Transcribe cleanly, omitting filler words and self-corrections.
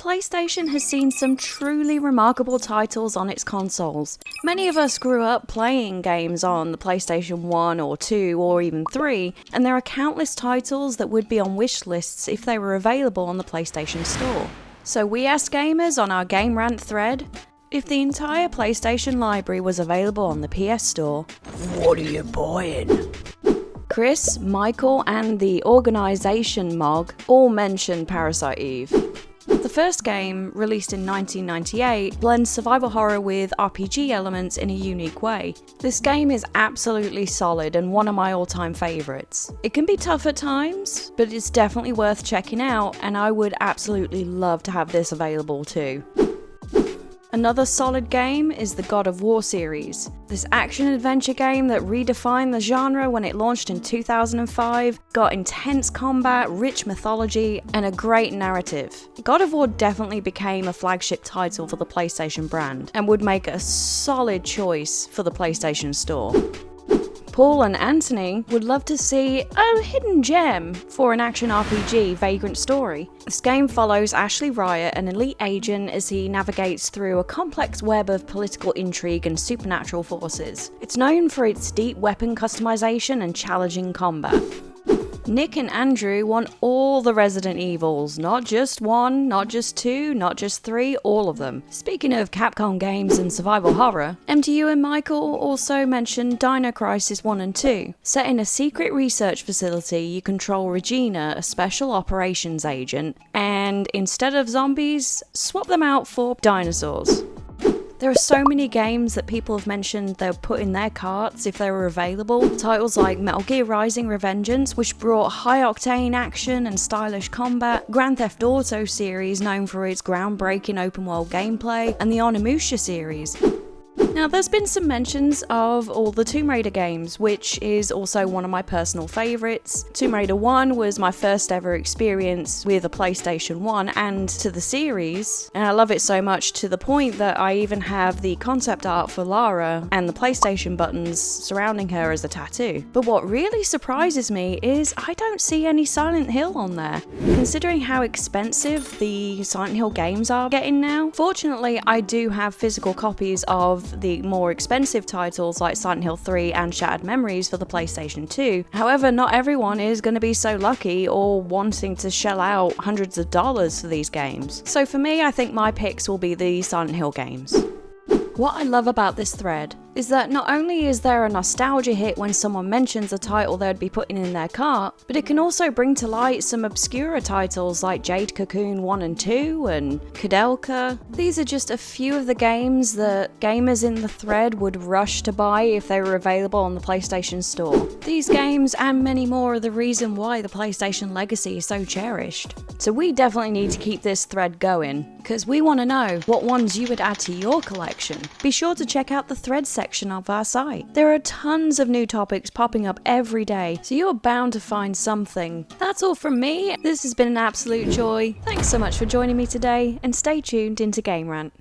PlayStation has seen some truly remarkable titles on its consoles. Many of us grew up playing games on the PlayStation 1 or 2 or even 3, and there are countless titles that would be on wish lists if they were available on the PlayStation Store. So we asked gamers on our Game Rant thread, if the entire PlayStation library was available on the PS Store, what are you buying? Chris, Michael, and the Organisation Mog all mentioned Parasite Eve. The first game, released in 1998, blends survival horror with RPG elements in a unique way. This game is absolutely solid and one of my all-time favourites. It can be tough at times, but it's definitely worth checking out, and I would absolutely love to have this available too. Another solid game is the God of War series. This action-adventure game that redefined the genre when it launched in 2005, got intense combat, rich mythology, and a great narrative. God of War definitely became a flagship title for the PlayStation brand, and would make a solid choice for the PlayStation Store. Paul and Anthony would love to see a hidden gem for an action RPG, Vagrant Story. This game follows Ashley Riot, an elite agent, as he navigates through a complex web of political intrigue and supernatural forces. It's known for its deep weapon customization and challenging combat. Nick and Andrew want all the Resident Evils, not just one, not just two, not just three, all of them. Speaking of Capcom games and survival horror, MTU and Michael also mentioned Dino Crisis 1 and 2. Set in a secret research facility, you control Regina, a special operations agent, and instead of zombies, swap them out for dinosaurs. There are so many games that people have mentioned they'll put in their carts if they were available. Titles like Metal Gear Rising: Revengeance, which brought high-octane action and stylish combat, Grand Theft Auto series known for its groundbreaking open-world gameplay, and the Onimusha series. Now, there's been some mentions of all the Tomb Raider games, which is also one of my personal favourites. Tomb Raider 1 was my first ever experience with a PlayStation 1 and to the series, and I love it so much to the point that I even have the concept art for Lara and the PlayStation buttons surrounding her as a tattoo. But what really surprises me is I don't see any Silent Hill on there. Considering how expensive the Silent Hill games are getting now, fortunately I do have physical copies of the more expensive titles like Silent Hill 3 and Shattered Memories for the PlayStation 2. However, not everyone is going to be so lucky or wanting to shell out hundreds of dollars for these games. So for me, I think my picks will be the Silent Hill games. What I love about this thread is that not only is there a nostalgia hit when someone mentions a title they'd be putting in their cart, but it can also bring to light some obscure titles like Jade Cocoon 1 and 2 and Kudelka. These are just a few of the games that gamers in the thread would rush to buy if they were available on the PlayStation Store. These games and many more are the reason why the PlayStation legacy is so cherished. So we definitely need to keep this thread going, because we want to know what ones you would add to your collection. Be sure to check out the thread section of our site. There are tons of new topics popping up every day, so you're bound to find something. That's all from me. This has been an absolute joy. Thanks so much for joining me today, and stay tuned into Game Rant.